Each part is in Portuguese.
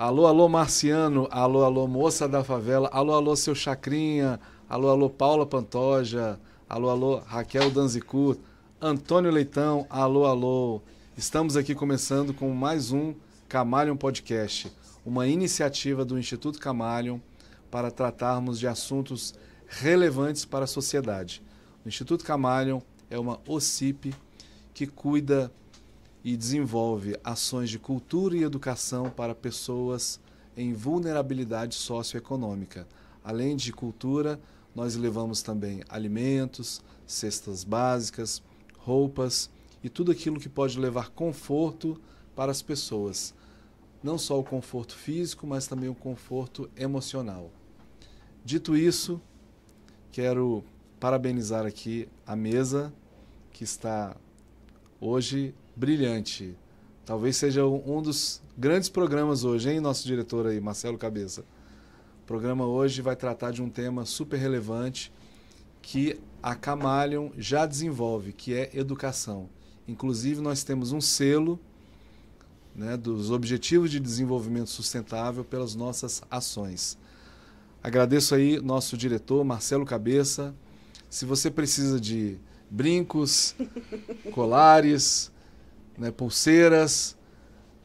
Alô, alô, Marciano. Alô, alô, moça da favela. Alô, alô, seu Chacrinha. Alô, alô, Paula Pantoja. Alô, alô, Raquel Danzicut. Antônio Leitão. Alô, alô. Estamos aqui começando com mais um Camaleon Podcast, uma iniciativa do Instituto Camaleon para tratarmos de assuntos relevantes para a sociedade. O Instituto Camaleon é uma OCIP que cuida e desenvolve ações de cultura e educação para pessoas em vulnerabilidade socioeconômica. Além de cultura, nós levamos também alimentos, cestas básicas, roupas e tudo aquilo que pode levar conforto para as pessoas. Não só o conforto físico, mas também o conforto emocional. Dito isso, quero parabenizar aqui a mesa que está hoje brilhante. Talvez seja um dos grandes programas hoje, hein, nosso diretor aí, Marcelo Cabeça. O programa hoje vai tratar de um tema super relevante que a Camaleon já desenvolve, que é educação. Inclusive, nós temos um selo, né, dos Objetivos de Desenvolvimento Sustentável pelas nossas ações. Agradeço aí nosso diretor, Marcelo Cabeça. Se você precisa de brincos, colares, né, pulseiras,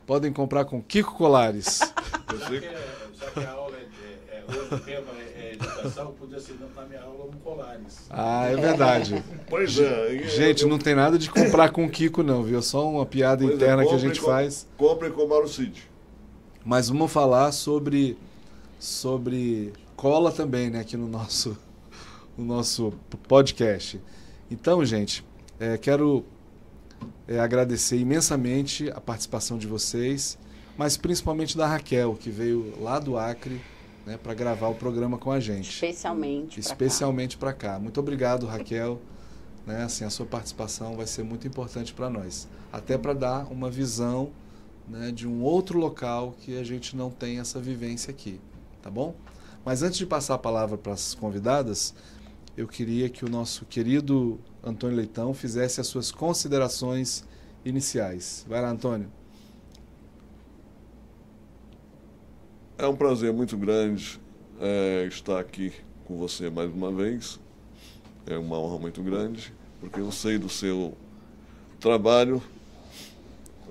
podem comprar com Kiko Colares. Já que a aula hoje o tema é educação, podia ser na minha aula um colares. Ah, é verdade. Pois é. Gente, não tem nada de comprar com Kiko não, viu? É só uma piada interna que a gente faz. Compre com Mauro Cid. Mas vamos falar sobre cola também, né, aqui no nosso podcast. Então, gente, quero agradecer imensamente a participação de vocês, mas principalmente da Raquel, que veio lá do Acre, né, para gravar o programa com a gente. Especialmente para cá. Muito obrigado, Raquel. Né, assim, a sua participação vai ser muito importante para nós. Até para dar uma visão, né, de um outro local que a gente não tem essa vivência aqui. Tá bom? Mas antes de passar a palavra para as convidadas, eu queria que o nosso querido Antônio Leitão fizesse as suas considerações iniciais. Vai lá, Antônio. É um prazer muito grande estar aqui com você mais uma vez. É uma honra muito grande, porque eu sei do seu trabalho,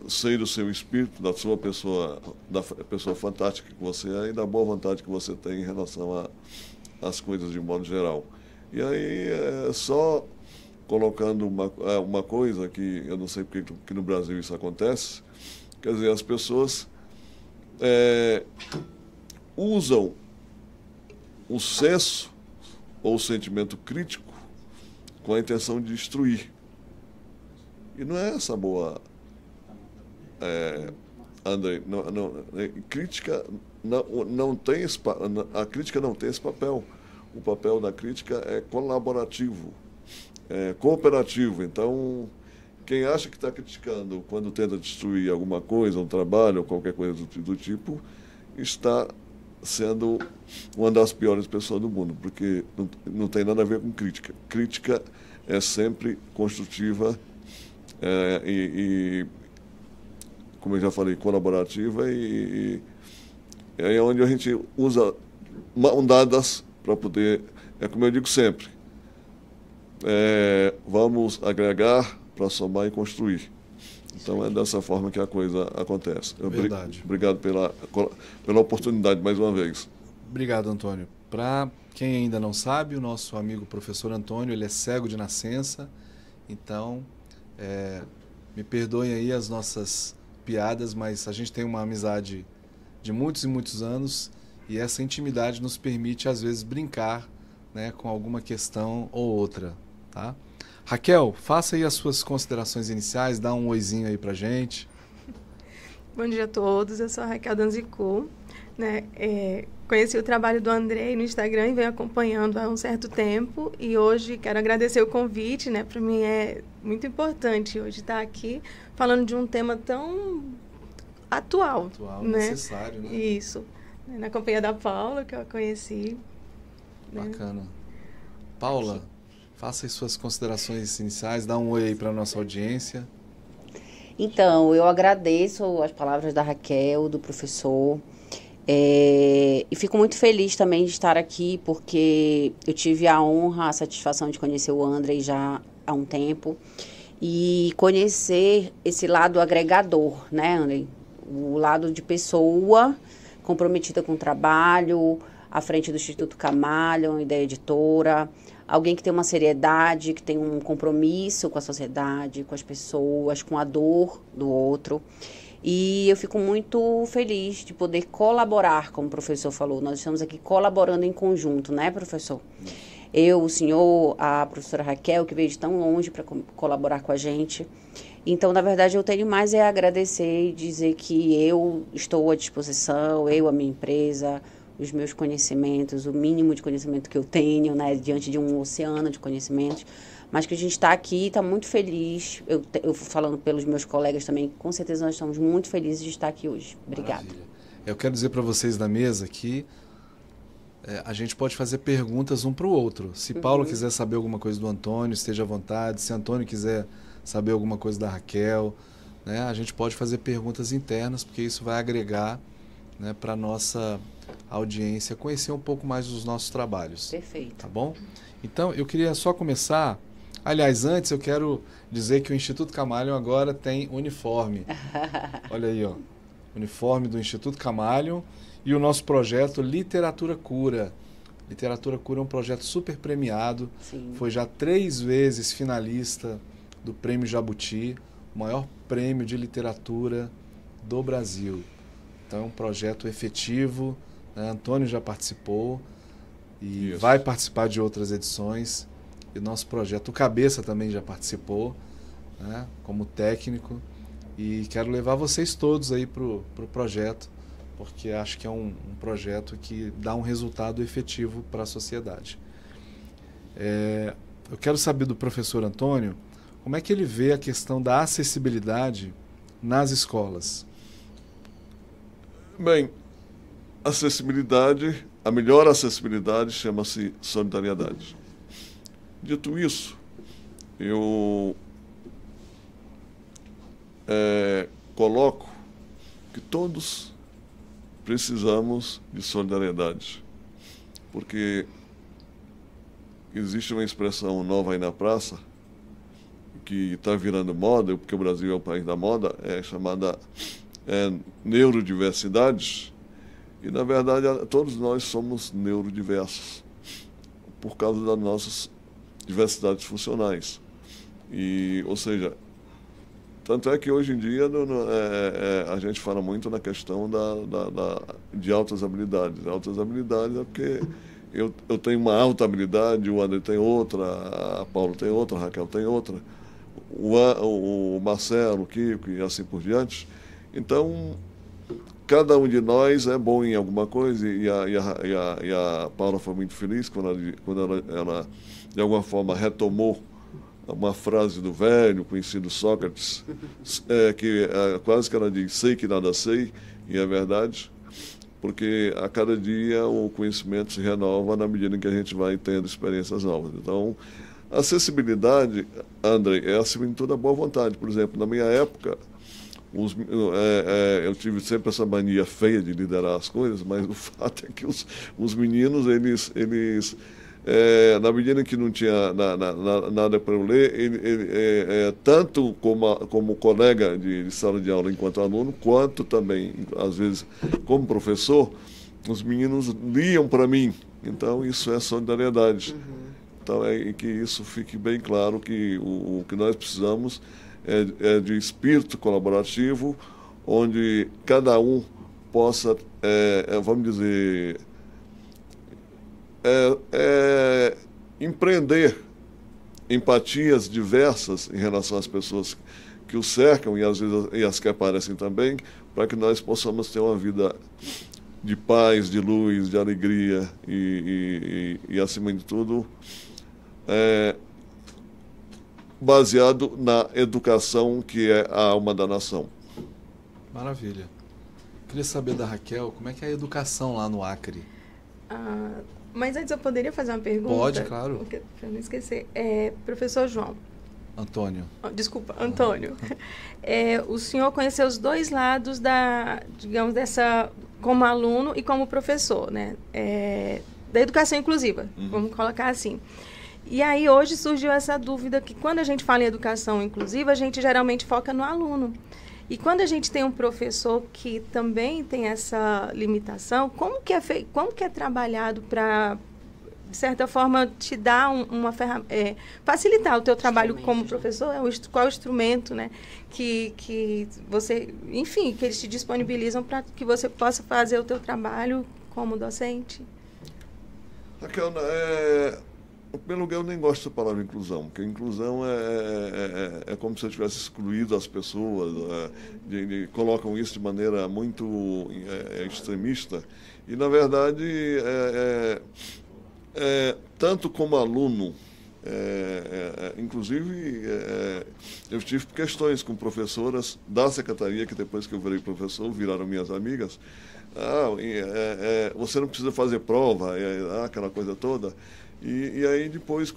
sei do seu espírito, da sua pessoa, da pessoa fantástica que você é e da boa vontade que você tem em relação às coisas de modo geral. E aí, só colocando uma coisa que eu não sei porque que no Brasil isso acontece, quer dizer, as pessoas usam o senso ou o sentimento crítico com a intenção de destruir. E não é essa boa... André, crítica não tem a crítica não tem esse papel. O papel da crítica é colaborativo, é cooperativo. Então, quem acha que está criticando quando tenta destruir alguma coisa, um trabalho ou qualquer coisa do tipo, está sendo uma das piores pessoas do mundo, porque não tem nada a ver com crítica. Crítica é sempre construtiva e como eu já falei, colaborativa e é onde a gente usa mão dadas para poder, como eu digo sempre, vamos agregar para somar e construir. Então é dessa forma que a coisa acontece. Verdade. Obrigado pela oportunidade mais uma vez. Obrigado, Antônio. Para quem ainda não sabe, o nosso amigo professor Antônio, ele é cego de nascença, então me perdoem aí as nossas piadas, mas a gente tem uma amizade de muitos e muitos anos e essa intimidade nos permite, às vezes, brincar, né, com alguma questão ou outra. Tá? Raquel, faça aí as suas considerações iniciais, dá um oizinho aí pra gente. Bom dia a todos, eu sou a Raquel Danzicut, né? Conheci o trabalho do André no Instagram e venho acompanhando há um certo tempo e hoje quero agradecer o convite, né? Para mim é muito importante hoje estar aqui falando de um tema tão atual, né? Necessário, né? Isso, na companhia da Paula, que eu conheci. Bacana. Paula, faça as suas considerações iniciais, dá um oi aí para a nossa audiência. Então, eu agradeço as palavras da Raquel, do professor. E fico muito feliz também de estar aqui, porque eu tive a honra, a satisfação de conhecer o Andrei já há um tempo e conhecer esse lado agregador, né, Andrei? O lado de pessoa comprometida com o trabalho, à frente do Instituto Camalho e da editora, alguém que tem uma seriedade, que tem um compromisso com a sociedade, com as pessoas, com a dor do outro. E eu fico muito feliz de poder colaborar, como o professor falou. Nós estamos aqui colaborando em conjunto, né, professor? Eu, o senhor, a professora Raquel, que veio de tão longe para colaborar com a gente. Então, na verdade, eu tenho mais a agradecer e dizer que eu estou à disposição, eu, a minha empresa, os meus conhecimentos, o mínimo de conhecimento que eu tenho, né, diante de um oceano de conhecimentos, mas que a gente está aqui, está muito feliz. Eu falando pelos meus colegas também, com certeza nós estamos muito felizes de estar aqui hoje. Obrigada. Maravilha. Eu quero dizer para vocês da mesa que a gente pode fazer perguntas um para o outro. Se Paulo quiser saber alguma coisa do Antônio, esteja à vontade. Se Antônio quiser saber alguma coisa da Raquel, né, a gente pode fazer perguntas internas, porque isso vai agregar, né, para a nossa audiência conhecer um pouco mais dos nossos trabalhos. Perfeito. Tá bom? Então, eu queria só começar... Aliás, antes eu quero dizer que o Instituto Camalho agora tem uniforme. Olha aí, ó. Uniforme do Instituto Camalho e o nosso projeto Literatura Cura. Literatura Cura é um projeto super premiado. Sim. Foi já 3 vezes finalista do Prêmio Jabuti, o maior prêmio de literatura do Brasil. Então é um projeto efetivo, né? Antônio já participou e vai participar de outras edições. E nosso projeto, o Cabeça também já participou, né, como técnico. E quero levar vocês todos aí para o projeto, porque acho que é um projeto que dá um resultado efetivo para a sociedade. Eu quero saber do professor Antônio como é que ele vê a questão da acessibilidade nas escolas. Bem, acessibilidade, a melhor acessibilidade chama-se solidariedade. Dito isso, eu coloco que todos precisamos de solidariedade, porque existe uma expressão nova aí na praça, que está virando moda, porque o Brasil é o país da moda, é chamada neurodiversidade, e na verdade todos nós somos neurodiversos, por causa das nossas diversidades funcionais. Ou seja, tanto é que hoje em dia a gente fala muito na questão de altas habilidades. Altas habilidades é porque eu tenho uma alta habilidade, o André tem outra, a Paulo tem outra, a Raquel tem outra, o Marcelo, o Kiko e assim por diante. Então, cada um de nós é bom em alguma coisa, e a Paula foi muito feliz quando ela de alguma forma retomou uma frase do velho conhecido Sócrates, quase que ela diz: sei que nada sei, e é verdade, porque a cada dia o conhecimento se renova na medida em que a gente vai tendo experiências novas. Então, a acessibilidade, André, é acima de toda a boa vontade. Por exemplo, na minha época, eu tive sempre essa mania feia de liderar as coisas, mas o fato é que os meninos, eles na medida que não tinha nada para eu ler, tanto como colega de sala de aula enquanto aluno, quanto também, às vezes, como professor, os meninos liam para mim. Então, isso é solidariedade. Então, que isso fique bem claro, que o que nós precisamos é de espírito colaborativo, onde cada um possa, vamos dizer, empreender empatias diversas em relação às pessoas que o cercam e às vezes e as que aparecem também, para que nós possamos ter uma vida de paz, de luz, de alegria e acima de tudo, baseado na educação, que é a alma da nação. Maravilha. Queria saber da Raquel, como é que é a educação lá no Acre? Mas antes eu poderia fazer uma pergunta? Pode, claro. Para não esquecer. Professor João, Antônio. Desculpa, Antônio. O senhor conheceu os dois lados digamos, como aluno e como professor, né? Da educação inclusiva, vamos colocar assim. E aí hoje surgiu essa dúvida que quando a gente fala em educação inclusiva, a gente geralmente foca no aluno. E quando a gente tem um professor que também tem essa limitação, como que é trabalhado para, de certa forma, te dar uma ferramenta, facilitar o teu trabalho como professor? Qual é o instrumento, né, que você, enfim, que eles te disponibilizam para que você possa fazer o teu trabalho como docente? Raquel, em primeiro lugar, eu nem gosto da palavra inclusão, porque inclusão é como se eu tivesse excluído as pessoas, colocam isso de maneira muito extremista, e, na verdade, tanto como aluno, inclusive, eu tive questões com professoras da secretaria, que depois que eu virei professor, viraram minhas amigas. Você não precisa fazer prova, aquela coisa toda. E aí depois,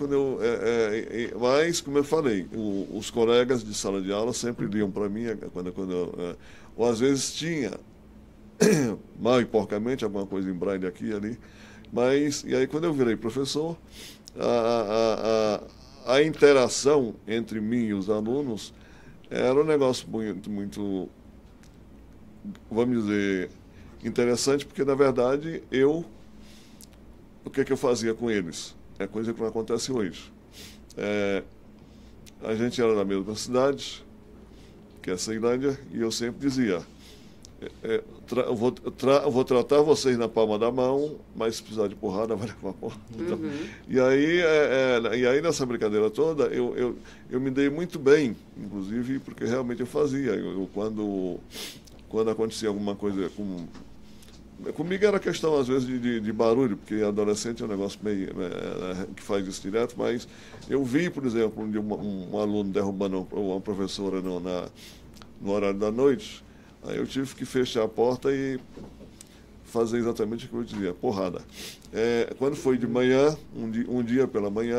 mas, como eu falei, os colegas de sala de aula sempre liam para mim, ou às vezes tinha, mal e porcamente, alguma coisa em braille aqui e ali. Mas, e aí quando eu virei professor, a interação entre mim e os alunos era um negócio muito, vamos dizer, interessante, porque, na verdade, o que eu fazia com eles? É coisa que não acontece hoje. A gente era da mesma cidade, que é a Ceilândia, e eu sempre dizia, eu vou tratar vocês na palma da mão, mas se precisar de porrada, vai levar porrada. Então, e aí, nessa brincadeira toda, eu me dei muito bem, inclusive, porque realmente eu fazia. Quando acontecia alguma coisa comigo era questão, às vezes, de barulho, porque adolescente é um negócio meio que faz isso direto, mas eu vi, por exemplo, um aluno derrubando uma professora no horário da noite, aí eu tive que fechar a porta e fazer exatamente o que eu dizia, porrada. Quando foi de manhã, um dia pela manhã,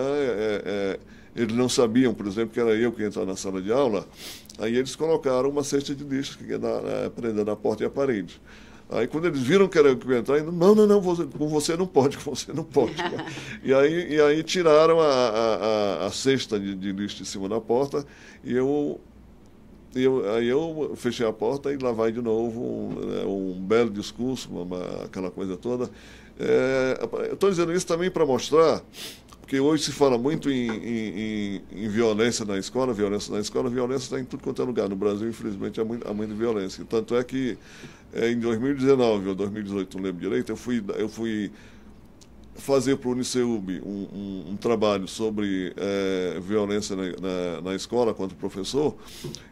eles não sabiam, por exemplo, que era eu que ia entrar na sala de aula, aí eles colocaram uma cesta de lixo que ia prendendo a porta e a parede. Aí, quando eles viram que era eu que ia entrar, ainda, não, com você não pode, com você não pode. E aí tiraram a cesta de lixo de cima da porta, e aí eu fechei a porta e lá vai de novo um belo discurso, aquela coisa toda. Eu estou dizendo isso também para mostrar, porque hoje se fala muito em violência na escola, violência está em tudo quanto é lugar. No Brasil, infelizmente, há muita violência. Tanto é que em 2019 ou 2018, não lembro direito, eu fui fazer para o Uniceub um trabalho sobre violência na escola, quanto professor,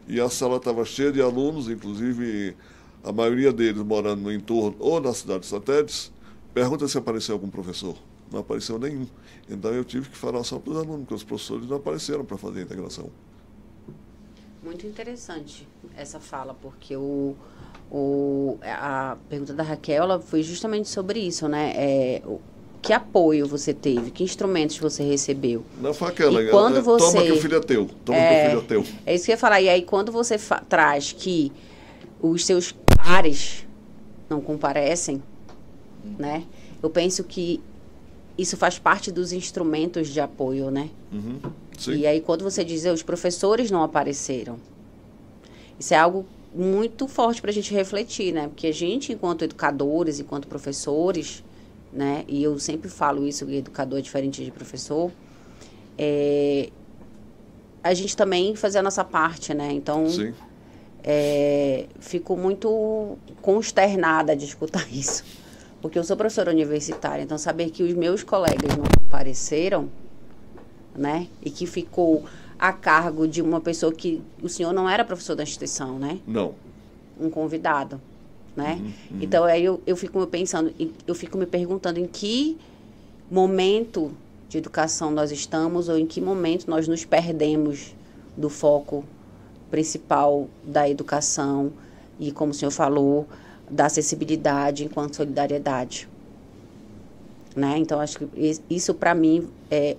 e a sala estava cheia de alunos, inclusive a maioria deles morando no entorno ou na cidade de satélites. Pergunta se apareceu algum professor. Não apareceu nenhum. Então eu tive que falar só para os alunos, porque os professores não apareceram para fazer a integração. Muito interessante essa fala, porque a pergunta da Raquel ela foi justamente sobre isso, né? Que apoio você teve? Que instrumentos você recebeu? Não foi aquela, quando você... toma que o filho é teu, toma que o filho é teu. É isso que eu ia falar. E aí, quando você traz que os seus pares não comparecem, né? Eu penso que isso faz parte dos instrumentos de apoio, né? Sim. E aí, quando você diz, os professores não apareceram, isso é algo muito forte para a gente refletir, né? Porque a gente, enquanto educadores, enquanto professores, né? E eu sempre falo isso, que educador é diferente de professor, a gente também fazer a nossa parte, né? Então, sim. Fico muito consternada de escutar isso. Porque eu sou professora universitária, então saber que os meus colegas não apareceram, né? E que ficou a cargo de uma pessoa que o senhor não era professor da instituição, né? Não. Um convidado, né? Então aí eu fico pensando, eu fico me perguntando em que momento de educação nós estamos ou em que momento nós nos perdemos do foco principal da educação e, como o senhor falou, da acessibilidade enquanto solidariedade. né? Então, acho que isso, para mim,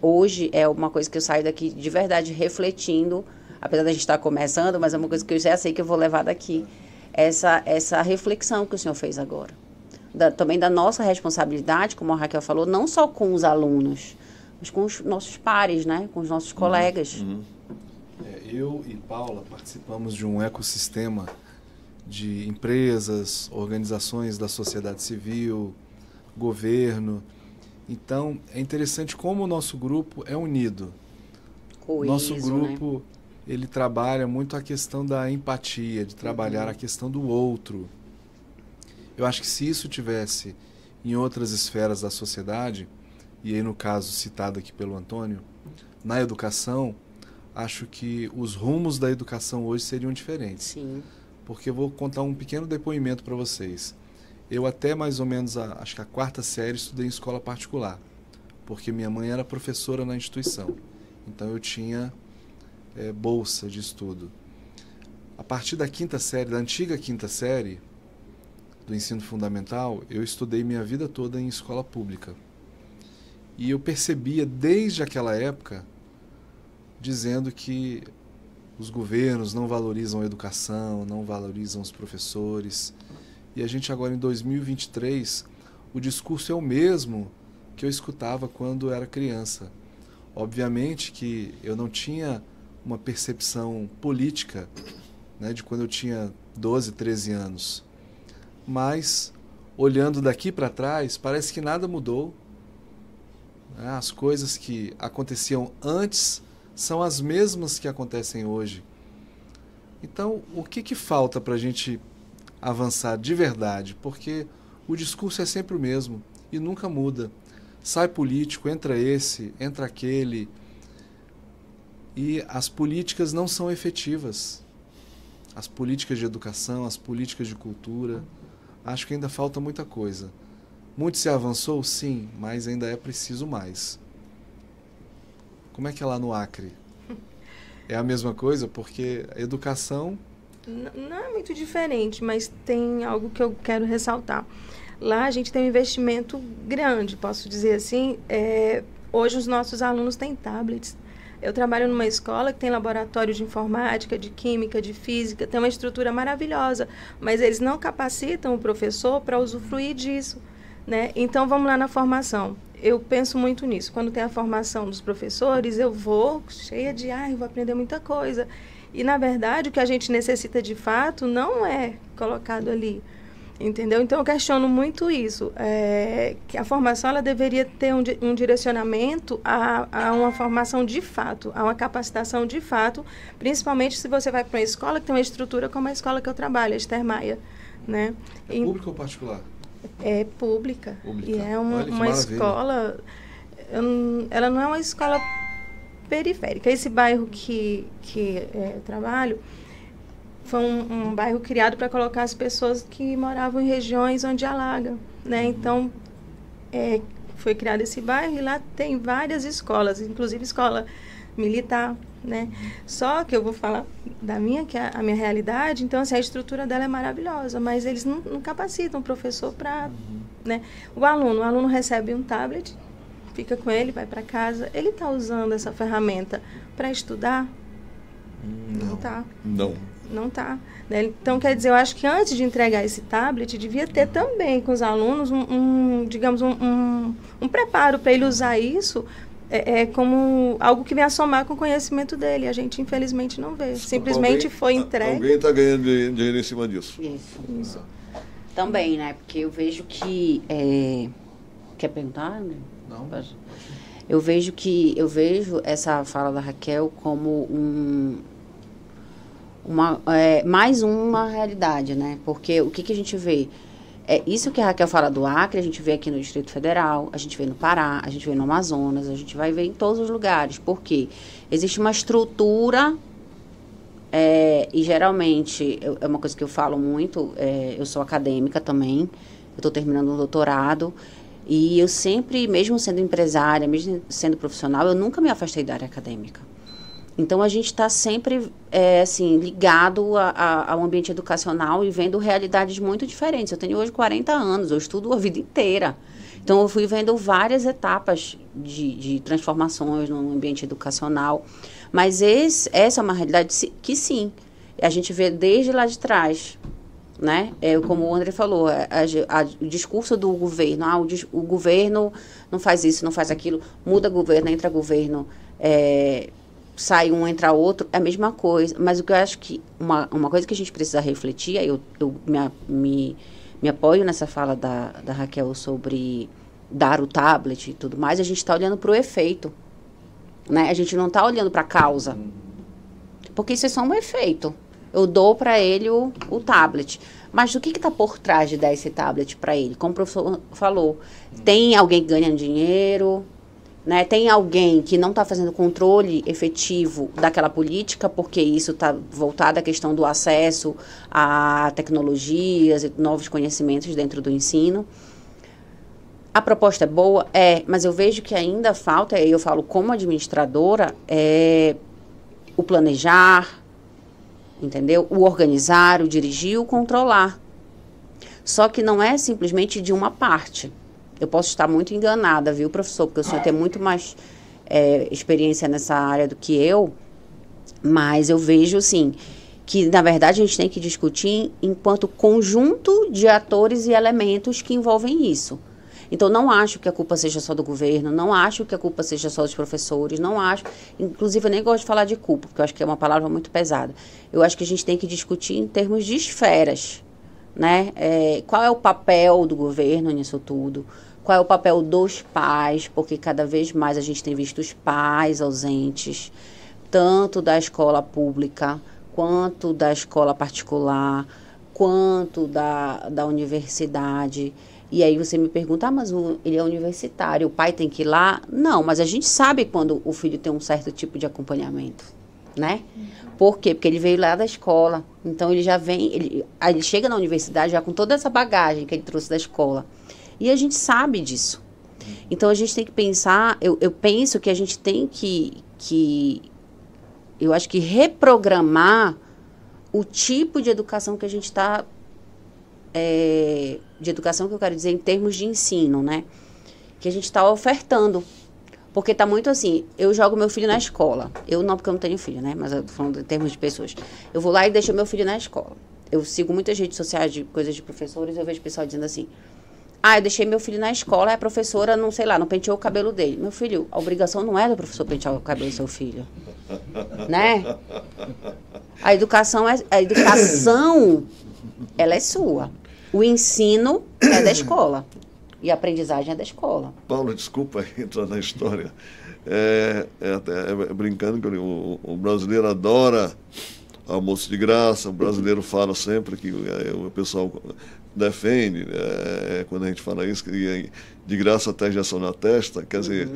hoje é uma coisa que eu saio daqui de verdade refletindo, apesar da gente estar começando, mas é uma coisa que eu já sei que eu vou levar daqui. Essa reflexão que o senhor fez agora. Também da nossa responsabilidade, como a Raquel falou, não só com os alunos, mas com os nossos pares, né? Com os nossos colegas. Eu e Paula participamos de um ecossistema de empresas, organizações da sociedade civil, governo. Então, é interessante como o nosso grupo é unido. Coeso, nosso grupo, né? Ele trabalha muito a questão da empatia, de trabalhar a questão do outro. Eu acho que se isso tivesse em outras esferas da sociedade, e aí no caso citado aqui pelo Antônio, na educação, acho que os rumos da educação hoje seriam diferentes. Sim. Porque eu vou contar um pequeno depoimento para vocês. Eu até mais ou menos, acho que a 4ª série, estudei em escola particular, porque minha mãe era professora na instituição. Então eu tinha bolsa de estudo. A partir da 5ª série, da antiga 5ª série, do ensino fundamental, eu estudei minha vida toda em escola pública. E eu percebia desde aquela época, dizendo que os governos não valorizam a educação, não valorizam os professores. E a gente agora em 2023, o discurso é o mesmo que eu escutava quando era criança. Obviamente que eu não tinha uma percepção política, né, de quando eu tinha 12, 13 anos. Mas, olhando daqui para trás, parece que nada mudou. As coisas que aconteciam antes são as mesmas que acontecem hoje. Então, o que falta para a gente avançar de verdade? Porque o discurso é sempre o mesmo e nunca muda. Sai político, entra esse, entra aquele, e as políticas não são efetivas. As políticas de educação, as políticas de cultura, acho que ainda falta muita coisa. Muito se avançou, sim, mas ainda é preciso mais. Como é que é lá no Acre? É a mesma coisa? Porque a educação... Não é muito diferente, mas tem algo que eu quero ressaltar. Lá a gente tem um investimento grande, posso dizer assim. Hoje os nossos alunos têm tablets. Eu trabalho numa escola que tem laboratório de informática, de química, de física, tem uma estrutura maravilhosa, mas eles não capacitam o professor para usufruir disso, né? Então, vamos lá na formação. Eu penso muito nisso. Quando tem a formação dos professores, eu vou cheia de, vou aprender muita coisa. E, na verdade, o que a gente necessita de fato não é colocado ali. Entendeu? Então, eu questiono muito isso. Que a formação ela deveria ter um direcionamento a uma formação de fato, a uma capacitação de fato, principalmente se você vai para uma escola que tem uma estrutura como a escola que eu trabalho, a Esther Maia, né? É pública ou particular? É pública. Pública. E é uma escola... ela não é uma escola periférica. Esse bairro que eu trabalho... Foi um bairro criado para colocar as pessoas que moravam em regiões onde alaga, né? Então, foi criado esse bairro e lá tem várias escolas, inclusive escola militar, né? Só que eu vou falar que é a minha realidade, então, assim, a estrutura dela é maravilhosa, mas eles não capacitam o professor para... né? O aluno recebe um tablet, fica com ele, vai para casa, ele está usando essa ferramenta para estudar? Não está. Não está. Né? Então, quer dizer, eu acho que antes de entregar esse tablet, devia ter também com os alunos um preparo para ele usar isso como algo que venha somar com o conhecimento dele. A gente, infelizmente, não vê. Simplesmente foi entregue. Alguém está ganhando dinheiro em cima disso. Isso. Também, né? Porque eu vejo que... Quer perguntar? Não. Eu vejo essa fala da Raquel como mais uma realidade, né? Porque o que a gente vê? Isso que a Raquel fala do Acre, a gente vê aqui no Distrito Federal, a gente vê no Pará, a gente vê no Amazonas, a gente vai ver em todos os lugares. Por quê? Existe uma estrutura, e geralmente, é uma coisa que eu falo muito, eu sou acadêmica também, eu estou terminando um doutorado, e eu sempre, mesmo sendo empresária, mesmo sendo profissional, eu nunca me afastei da área acadêmica. Então, a gente está sempre, ligado ao ambiente educacional e vendo realidades muito diferentes. Eu tenho hoje 40 anos, eu estudo a vida inteira. Então, eu fui vendo várias etapas de transformações no ambiente educacional. Mas essa é uma realidade que, sim, a gente vê desde lá de trás, né? Como o André falou, o discurso do governo, o governo não faz isso, não faz aquilo, muda governo, entra governo, sai um, entra outro, é a mesma coisa. Mas o que eu acho que, uma coisa que a gente precisa refletir, aí eu me apoio nessa fala da Raquel sobre dar o tablet e tudo mais, a gente está olhando para o efeito, né? A gente não está olhando para a causa, porque isso é só um efeito. Eu dou para ele o tablet. Mas o que está por trás de dar esse tablet para ele? Como o professor falou, tem alguém ganhando dinheiro, né? Tem alguém que não está fazendo controle efetivo daquela política, porque isso está voltado à questão do acesso a tecnologias e novos conhecimentos dentro do ensino. A proposta é boa? Mas eu vejo que ainda falta, e eu falo como administradora, o planejar, entendeu? O organizar, o dirigir, o controlar. Só que não é simplesmente de uma parte. Eu posso estar muito enganada, viu, professor? Porque o senhor tem muito mais experiência nessa área do que eu. Mas eu vejo, assim, que, na verdade, a gente tem que discutir enquanto conjunto de atores e elementos que envolvem isso. Então, não acho que a culpa seja só do governo, não acho que a culpa seja só dos professores, não acho... Inclusive, eu nem gosto de falar de culpa, porque eu acho que é uma palavra muito pesada. Eu acho que a gente tem que discutir em termos de esferas, né? Qual é o papel do governo nisso tudo? Qual é o papel dos pais? Porque cada vez mais a gente tem visto os pais ausentes, tanto da escola pública, quanto da escola particular, quanto da universidade. E aí você me pergunta, mas ele é universitário, o pai tem que ir lá? Não, mas a gente sabe quando o filho tem um certo tipo de acompanhamento, né? Por quê? Porque ele veio lá da escola, então ele já vem, ele chega na universidade já com toda essa bagagem que ele trouxe da escola. E a gente sabe disso. Então a gente tem que pensar, eu penso que a gente tem que eu acho que reprogramar o tipo de educação que a gente está... de educação que eu quero dizer em termos de ensino, né? Que a gente está ofertando. Porque está muito assim, eu jogo meu filho na escola. Eu não, porque eu não tenho filho, né? Mas eu tô falando em termos de pessoas. Eu vou lá e deixo meu filho na escola. Eu sigo muitas redes sociais de coisas de professores, eu vejo pessoal dizendo assim, eu deixei meu filho na escola, a professora, não sei lá, não penteou o cabelo dele. Meu filho, a obrigação não é do professor pentear o cabelo do seu filho. Né? A educação, ela é sua. O ensino é da escola. E a aprendizagem é da escola. Paulo, desculpa entrar na história. Brincando que o brasileiro adora almoço de graça, o brasileiro fala sempre que o pessoal defende, quando a gente fala isso, que de graça até injeção na testa, quer dizer,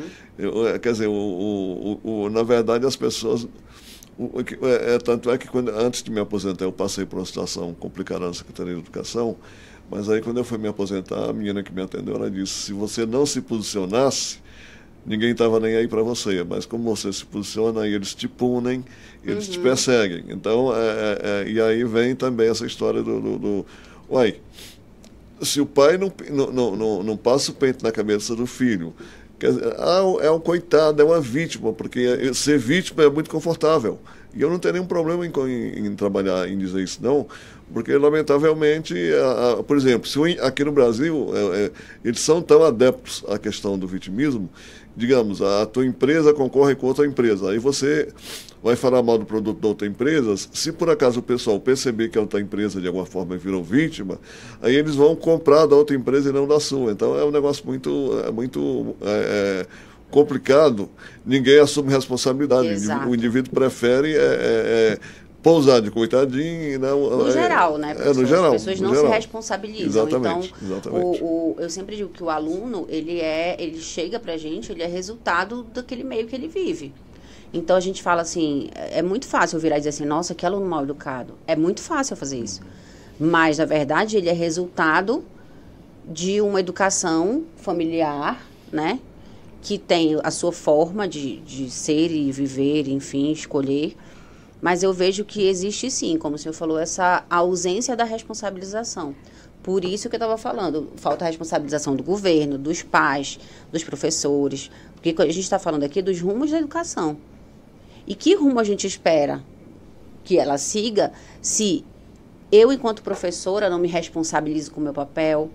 na verdade as pessoas... tanto é que antes de me aposentar eu passei por uma situação complicada na Secretaria de Educação, mas aí quando eu fui me aposentar, a menina que me atendeu, ela disse, se você não se posicionasse, ninguém estava nem aí para você, mas como você se posiciona, aí eles te punem, eles te perseguem. Então, e aí vem também essa história uai, se o pai não passa o pente na cabeça do filho, quer dizer, é um coitado, é uma vítima, porque ser vítima é muito confortável. E eu não tenho nenhum problema em trabalhar, em dizer isso, não, porque, lamentavelmente, por exemplo, aqui no Brasil, eles são tão adeptos à questão do vitimismo, digamos, a tua empresa concorre com outra empresa, aí você vai falar mal do produto da outra empresa, se por acaso o pessoal perceber que a outra empresa de alguma forma virou vítima, aí eles vão comprar da outra empresa e não da sua. Então é um negócio muito complicado, ninguém assume responsabilidade. Exato. O indivíduo prefere pousar de coitadinho. No geral, né, professor? No geral. As pessoas não se responsabilizam. Exatamente. Eu sempre digo que o aluno, ele chega pra gente, ele é resultado daquele meio que ele vive. Então, a gente fala assim, é muito fácil eu virar e dizer assim, nossa, que aluno mal educado. É muito fácil eu fazer isso. Mas, na verdade, ele é resultado de uma educação familiar, né? Que tem a sua forma de ser e viver, enfim, escolher. Mas eu vejo que existe, sim, como o senhor falou, essa ausência da responsabilização. Por isso que eu estava falando, falta a responsabilização do governo, dos pais, dos professores, porque a gente está falando aqui dos rumos da educação. E que rumo a gente espera que ela siga se eu, enquanto professora, não me responsabilizo com o meu papel,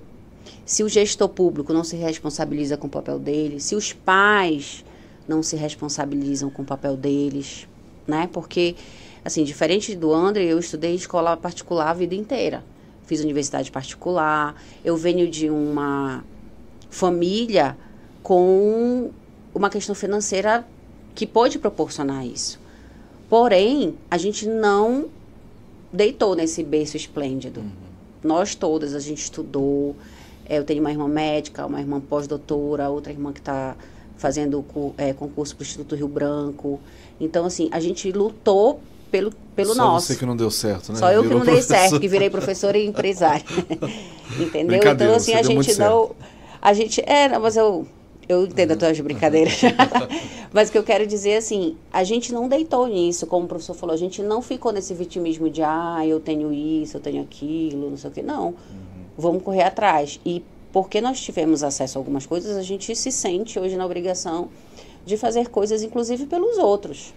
se o gestor público não se responsabiliza com o papel dele, se os pais não se responsabilizam com o papel deles, né? Porque, assim, diferente do André, eu estudei em escola particular a vida inteira. Fiz universidade particular, eu venho de uma família com uma questão financeira que pode proporcionar isso. Porém, a gente não deitou nesse berço esplêndido. Nós todas, a gente estudou. Eu tenho uma irmã médica, uma irmã pós-doutora, outra irmã que está fazendo concurso para o Instituto Rio Branco. Então, assim, a gente lutou pelo Só nosso. Só você que não deu certo, né? Só eu que não dei professor. certo, que virei professora e empresária. Entendeu? Então, assim, a gente não... A gente... não, mas eu entendo as tuas brincadeiras. Mas o que eu quero dizer, assim, a gente não deitou nisso, como o professor falou, a gente não ficou nesse vitimismo de, eu tenho isso, eu tenho aquilo, não sei o quê. Não. Vamos correr atrás. E porque nós tivemos acesso a algumas coisas, a gente se sente hoje na obrigação de fazer coisas, inclusive pelos outros.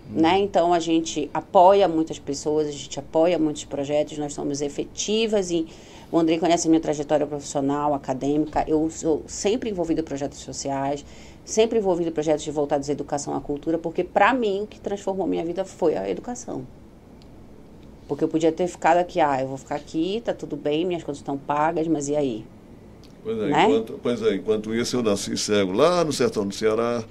Né? Então, a gente apoia muitas pessoas, a gente apoia muitos projetos, nós somos efetivas e o André conhece a minha trajetória profissional, acadêmica, eu sou sempre envolvida em projetos sociais, sempre envolvida em projetos voltados à educação, à cultura, porque, para mim, o que transformou minha vida foi a educação. Porque eu podia ter ficado aqui, eu vou ficar aqui, tá tudo bem, minhas contas estão pagas, mas e aí? Pois é, enquanto isso eu nasci cego lá no sertão do Ceará,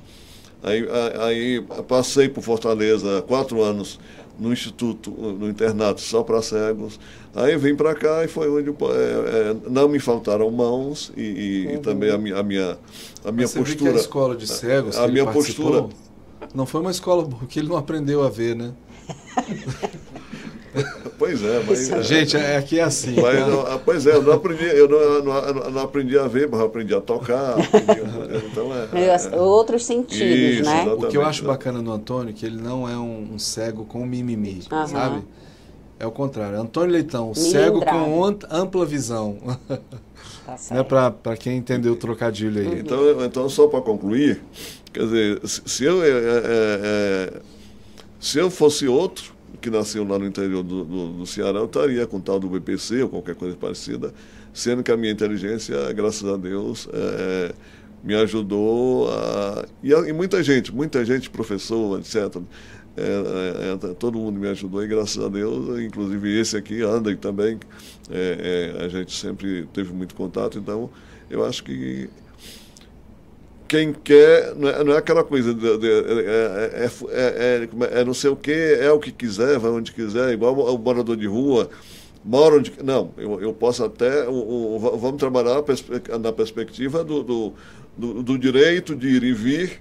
aí passei por Fortaleza 4 anos no instituto, no internato só para cegos, aí vim para cá e foi onde não me faltaram mãos e também a minha Mas postura. Você viu que a escola de cegos a minha postura não foi uma escola boa, que ele não aprendeu a ver, né? Pois é, mas... Gente, aqui é assim. Mas, pois é, eu não aprendi a ver, mas eu aprendi a tocar. Outros sentidos, isso, né? O que eu acho bacana no Antônio, que ele não é um cego com mimimi, sabe? É o contrário. Antônio Leitão, cego com ampla visão. Tá certo. Né? Para quem entendeu o trocadilho aí. Então só para concluir, quer dizer, se eu fosse outro, que nasceu lá no interior do Ceará, eu estaria com tal do BPC ou qualquer coisa parecida, sendo que a minha inteligência, graças a Deus, me ajudou e muita gente, professor, etc., todo mundo me ajudou e graças a Deus, inclusive esse aqui, André também, a gente sempre teve muito contato, então eu acho que quem quer, não é aquela coisa, não sei o que, é o que quiser, vai onde quiser, igual o morador de rua, mora onde... Não, eu posso até... vamos trabalhar na perspectiva do direito de ir e vir,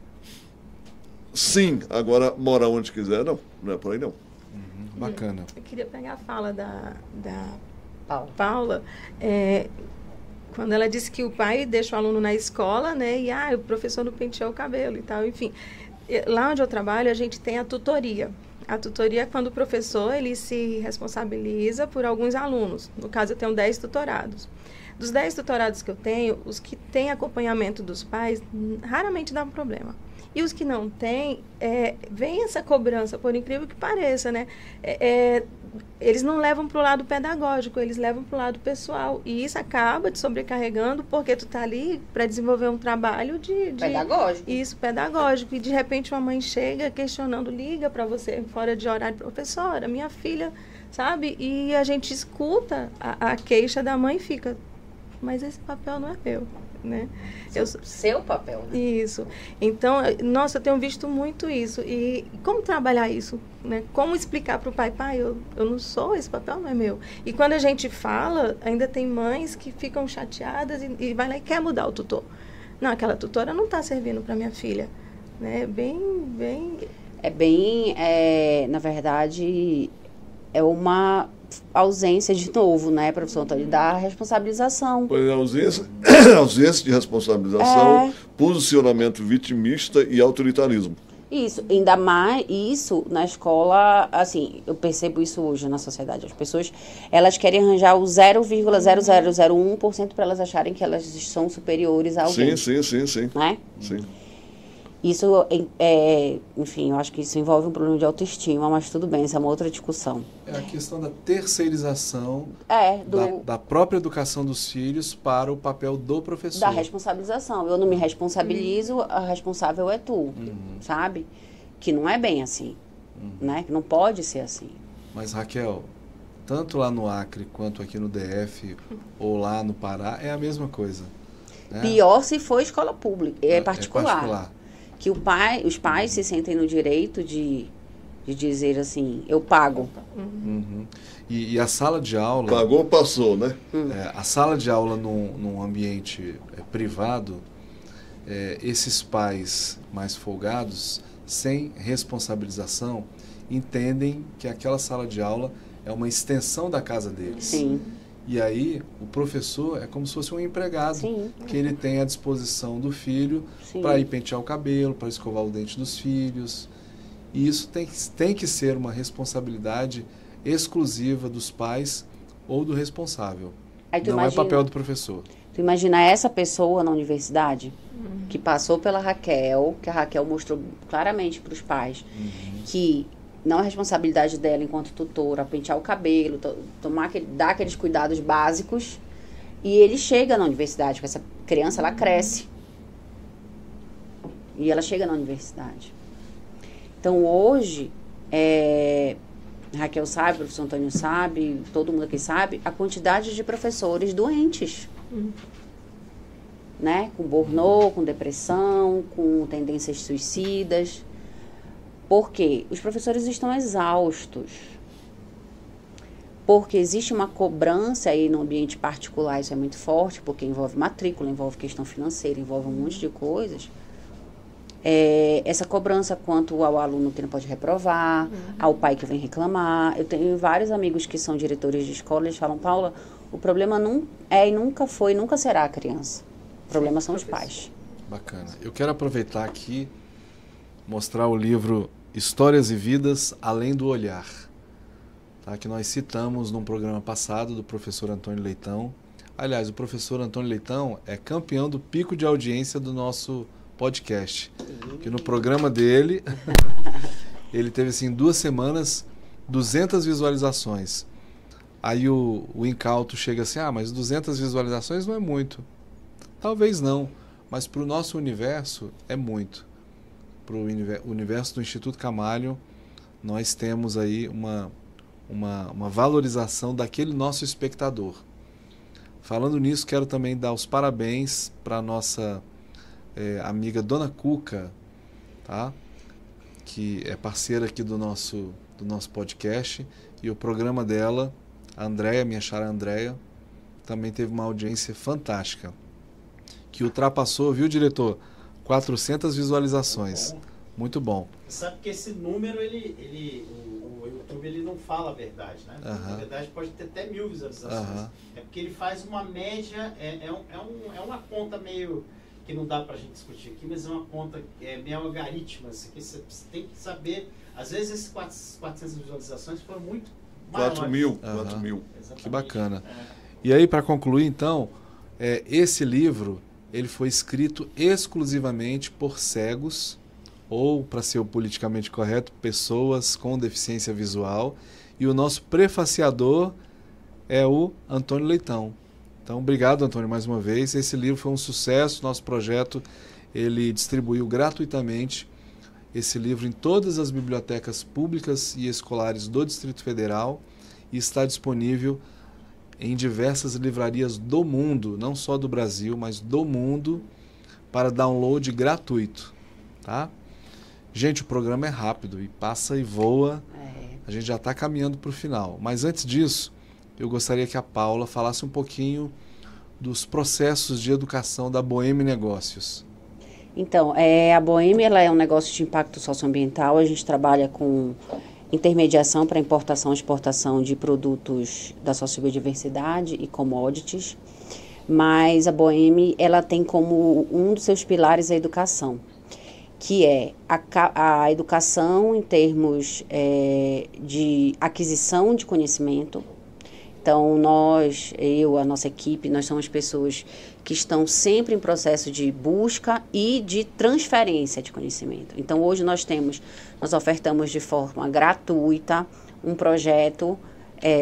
sim, agora morar onde quiser, não é por aí não. Bacana. Eu queria pegar a fala da Paula, quando ela disse que o pai deixa o aluno na escola, né, e o professor não penteou o cabelo e tal, enfim. Lá onde eu trabalho, a gente tem a tutoria. A tutoria é quando o professor, ele se responsabiliza por alguns alunos. No caso, eu tenho 10 tutorados. Dos 10 tutorados que eu tenho, os que têm acompanhamento dos pais, raramente dá um problema. E os que não têm, vem essa cobrança, por incrível que pareça, né? Eles não levam para o lado pedagógico, eles levam para o lado pessoal. E isso acaba te sobrecarregando, porque tu tá ali para desenvolver um trabalho pedagógico. Isso, pedagógico. E de repente uma mãe chega questionando, liga para você fora de horário, professora, minha filha, sabe? E a gente escuta a queixa da mãe e fica, mas esse papel não é meu. Né? Seu papel, né? Isso. Então, nossa, eu tenho visto muito isso. E como trabalhar isso? Né? Como explicar para o pai, eu não sou, esse papel não é meu. E quando a gente fala, ainda tem mães que ficam chateadas e vai lá e quer mudar o tutor. Não, aquela tutora não está servindo para minha filha. Né? Na verdade, é uma ausência de novo, né, professor Antônio, da responsabilização. Pois é, ausência de responsabilização, posicionamento vitimista e autoritarismo. Isso, ainda mais isso na escola, assim, eu percebo isso hoje na sociedade. As pessoas, elas querem arranjar o 0,0001% para elas acharem que elas são superiores a alguém. Sim. Né? Sim. Isso, enfim, eu acho que isso envolve um problema de autoestima, mas tudo bem, isso é uma outra discussão. É a questão da terceirização da própria educação dos filhos para o papel do professor. Da responsabilização. Eu não me responsabilizo, a responsável é tu, sabe? Que não é bem assim, né? Que não pode ser assim. Mas, Raquel, tanto lá no Acre quanto aqui no DF ou lá no Pará, é a mesma coisa. Né? Pior se for escola pública, é particular. É particular. Que os pais se sentem no direito de dizer assim, eu pago. E a sala de aula... Pagou, passou, né? A sala de aula num ambiente privado, esses pais mais folgados, sem responsabilização, entendem que aquela sala de aula é uma extensão da casa deles. Sim. E aí, o professor é como se fosse um empregado, Sim. que ele tem à disposição do filho para ir pentear o cabelo, para escovar o dente dos filhos. E isso tem que ser uma responsabilidade exclusiva dos pais ou do responsável. Não é papel do professor. Tu imagina essa pessoa na universidade, que passou pela Raquel, que a Raquel mostrou claramente para os pais, que não é responsabilidade dela enquanto tutora, pentear o cabelo, dar aqueles cuidados básicos, e ele chega na universidade, porque essa criança, ela cresce. E ela chega na universidade. Então, hoje, a Raquel sabe, o professor Antônio sabe, todo mundo aqui sabe, a quantidade de professores doentes. Né? Com burnout, com depressão, com tendências suicidas. Por quê? Os professores estão exaustos. Porque existe uma cobrança aí no ambiente particular, isso é muito forte, porque envolve matrícula, envolve questão financeira, envolve um monte de coisas. Essa cobrança quanto ao aluno que não pode reprovar, ao pai que vem reclamar. Eu tenho vários amigos que são diretores de escola, eles falam, Paula, o problema não é e nunca foi, nunca será a criança. O problema são os pais. Bacana. Eu quero aproveitar aqui, mostrar o livro Histórias e Vidas Além do Olhar, tá? Que nós citamos num programa passado do professor Antônio Leitão. Aliás, o professor Antônio Leitão é campeão do pico de audiência do nosso podcast. Que no programa dele, ele teve assim, 2 semanas, 200 visualizações. Aí o incauto chega assim, mas 200 visualizações não é muito. Talvez não, mas para o nosso universo é muito. Para o universo do Instituto Camalho, nós temos aí uma valorização daquele nosso espectador. Falando nisso, quero também dar os parabéns para a nossa amiga Dona Cuca, tá? Que é parceira aqui do nosso podcast, e o programa dela, a Andréia, minha chara Andréia, também teve uma audiência fantástica, que ultrapassou, viu, diretor? 400 visualizações. Muito bom. Sabe que esse número, o YouTube ele não fala a verdade, né? Na verdade pode ter até 1000 visualizações. É porque ele faz uma média, é uma conta meio que não dá pra gente discutir aqui, mas é uma conta meio algaritma. Você tem que saber, às vezes esses 400 visualizações foram muito maiores. 4 mil. Que bacana. E aí, para concluir então, esse livro ele foi escrito exclusivamente por cegos, ou, para ser o politicamente correto, pessoas com deficiência visual, e o nosso prefaciador é o Antônio Leitão. Então, obrigado, Antônio, mais uma vez. Esse livro foi um sucesso, nosso projeto, ele distribuiu gratuitamente esse livro em todas as bibliotecas públicas e escolares do Distrito Federal, e está disponível em diversas livrarias do mundo, não só do Brasil, mas do mundo, para download gratuito, tá? Gente, o programa é rápido e passa e voa. A gente já está caminhando para o final. Mas antes disso, eu gostaria que a Paula falasse um pouquinho dos processos de educação da Boêmia Negócios. Então, a Boêmia ela é um negócio de impacto socioambiental. A gente trabalha com intermediação para importação e exportação de produtos da sociobiodiversidade e commodities, mas a Boêmia ela tem como um dos seus pilares a educação. que é a educação em termos de aquisição de conhecimento. Então, a nossa equipe, nós somos pessoas que estão sempre em processo de busca e de transferência de conhecimento. Então, hoje nós ofertamos de forma gratuita um projeto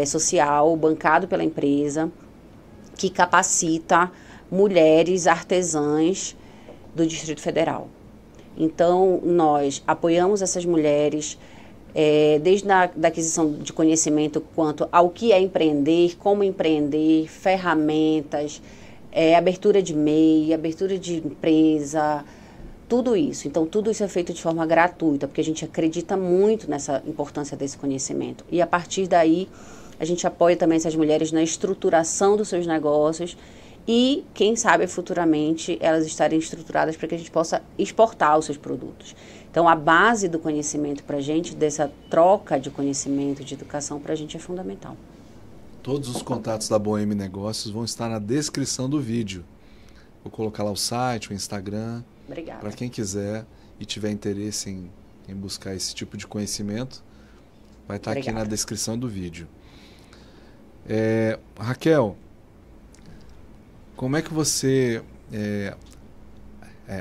social bancado pela empresa que capacita mulheres artesãs do Distrito Federal. Então, nós apoiamos essas mulheres desde a aquisição de conhecimento quanto ao que é empreender, como empreender, ferramentas, abertura de MEI, abertura de empresa, tudo isso. Então, tudo isso é feito de forma gratuita, porque a gente acredita muito nessa importância desse conhecimento. E, a partir daí, a gente apoia também essas mulheres na estruturação dos seus negócios e, quem sabe, futuramente, elas estarem estruturadas para que a gente possa exportar os seus produtos. Então, a base do conhecimento para a gente, dessa troca de conhecimento, de educação, para a gente é fundamental. Todos os contatos da Boêmia Negócios vão estar na descrição do vídeo. Vou colocar lá o site, o Instagram. Obrigada. Para quem quiser e tiver interesse em buscar esse tipo de conhecimento, vai estar aqui na descrição do vídeo. Raquel, como é que você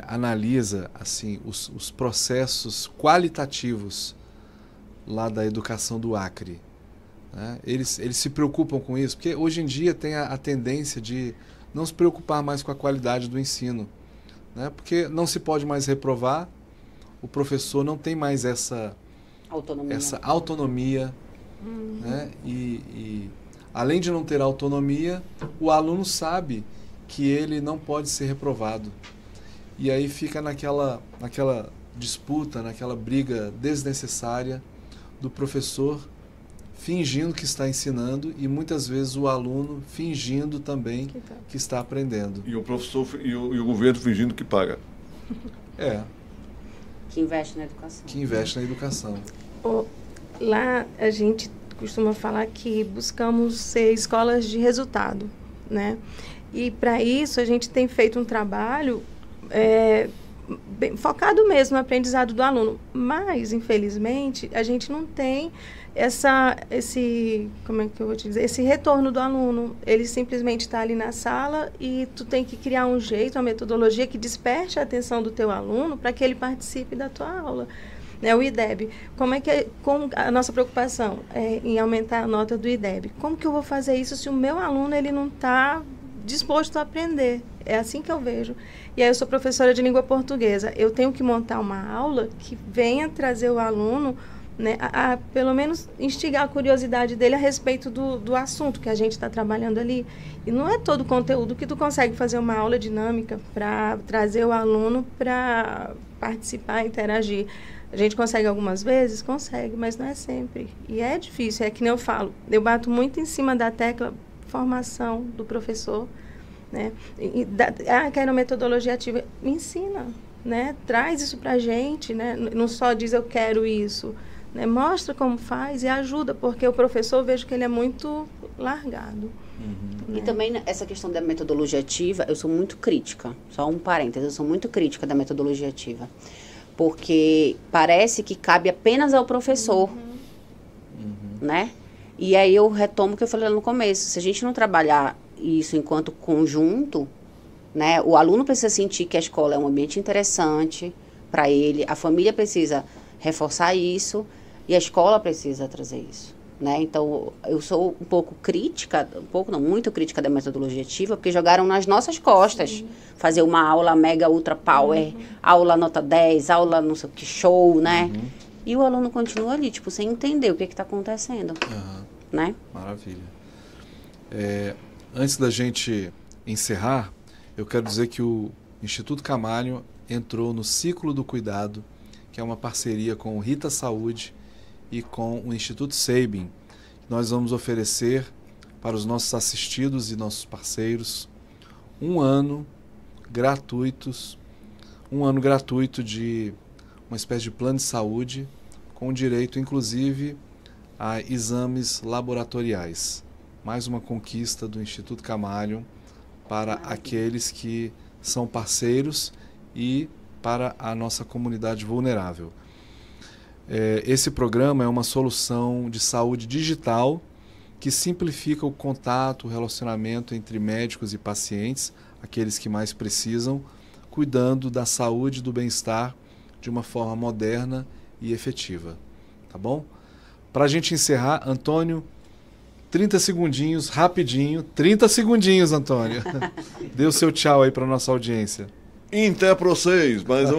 analisa assim, os processos qualitativos lá da educação do Acre? Né? Eles se preocupam com isso? Porque hoje em dia tem a tendência de não se preocupar mais com a qualidade do ensino. Né? Porque não se pode mais reprovar, o professor não tem mais essa autonomia. Né? E além de não ter autonomia, o aluno sabe que ele não pode ser reprovado. E aí fica naquela disputa, naquela briga desnecessária do professor fingindo que está ensinando e muitas vezes o aluno fingindo também que está aprendendo. E o professor e o governo fingindo que paga. Que investe na educação. Que investe na educação. Lá a gente costuma falar que buscamos ser escolas de resultado, né? E para isso a gente tem feito um trabalho focado mesmo no aprendizado do aluno. Mas, infelizmente, a gente não tem como é que eu vou te dizer? Esse retorno do aluno. Ele simplesmente está ali na sala e tu tem que criar um jeito, uma metodologia que desperte a atenção do teu aluno para que ele participe da tua aula. O IDEB, como a nossa preocupação é em aumentar a nota do IDEB. Como que eu vou fazer isso se o meu aluno ele não está disposto a aprender? É assim que eu vejo. E aí eu sou professora de língua portuguesa. Eu tenho que montar uma aula que venha trazer o aluno, né, a pelo menos instigar a curiosidade dele a respeito do assunto que a gente está trabalhando ali. E não é todo o conteúdo que tu consegue fazer uma aula dinâmica para trazer o aluno para participar, interagir. A gente consegue algumas vezes? Consegue, mas não é sempre. E é difícil, é que nem eu falo. Eu bato muito em cima da tecla formação do professor, né? Quero metodologia ativa. Me ensina, né? Traz isso pra gente, né? Não só diz eu quero isso, né? Mostra como faz e ajuda, porque o professor, eu vejo que ele é muito largado. E também essa questão da metodologia ativa, eu sou muito crítica, só um parênteses, eu sou muito crítica da metodologia ativa, porque parece que cabe apenas ao professor, né? E aí eu retomo o que eu falei lá no começo, se a gente não trabalhar isso enquanto conjunto, né? O aluno precisa sentir que a escola é um ambiente interessante para ele, a família precisa reforçar isso e a escola precisa trazer isso, né? Então, eu sou um pouco crítica, muito crítica da metodologia ativa, porque jogaram nas nossas costas. Fazer uma aula mega ultra power, aula nota 10, aula não sei o que, show, né? E o aluno continua ali, tipo, sem entender o que está acontecendo, né? Maravilha. Antes da gente encerrar, eu quero dizer que o Instituto Camalho entrou no Ciclo do Cuidado, que é uma parceria com o Rita Saúde e com o Instituto Sabin. Nós vamos oferecer para os nossos assistidos e nossos parceiros um ano gratuito de uma espécie de plano de saúde com direito, inclusive, a exames laboratoriais. Mais uma conquista do Instituto Camalho para aqueles que são parceiros e para a nossa comunidade vulnerável. Esse programa é uma solução de saúde digital que simplifica o contato, o relacionamento entre médicos e pacientes, aqueles que mais precisam, cuidando da saúde e do bem-estar de uma forma moderna e efetiva. Tá bom? Para a gente encerrar, Antônio, 30 segundinhos, rapidinho. 30 segundinhos, Antônio. Dê o seu tchau aí para a nossa audiência. Até para vocês, mas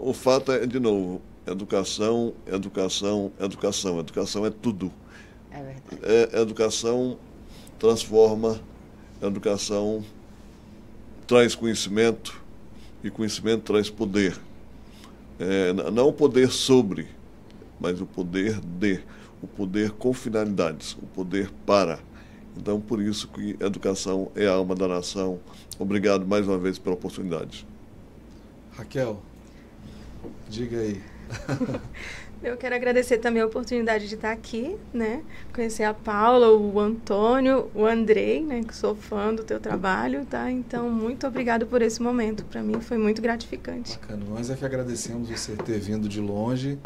o fato é, de novo, educação, educação, educação. Educação é tudo. É verdade. Educação transforma, educação traz conhecimento e conhecimento traz poder. Não o poder sobre, mas o poder de, o poder com finalidades, o poder para. Então, por isso que a educação é a alma da nação. Obrigado mais uma vez pela oportunidade. Raquel, diga aí. Eu quero agradecer também a oportunidade de estar aqui, né? Conhecer a Paula, o Antônio, o Andrei, né? Que sou fã do teu trabalho, tá? Então, muito obrigado por esse momento. Para mim foi muito gratificante. Bacana. Nós é que agradecemos você ter vindo de longe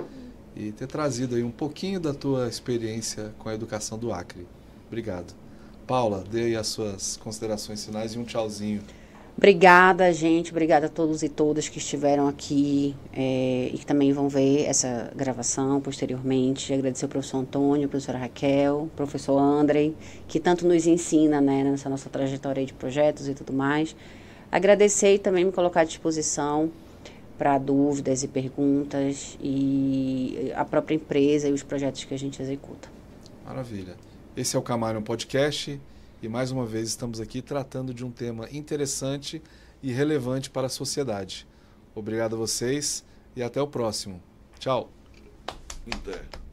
e ter trazido aí um pouquinho da tua experiência com a educação do Acre. Obrigado. Paula, dê aí as suas considerações finais e um tchauzinho. Obrigada, gente. Obrigada a todos e todas que estiveram aqui e que também vão ver essa gravação posteriormente. Agradecer ao professor Antônio, a professora Raquel, professor Andrei, que tanto nos ensina, né, nessa nossa trajetória de projetos e tudo mais. Agradecer e também me colocar à disposição para dúvidas e perguntas e a própria empresa e os projetos que a gente executa. Maravilha. Esse é o Camarion Podcast e mais uma vez estamos aqui tratando de um tema interessante e relevante para a sociedade. Obrigado a vocês e até o próximo. Tchau. Até.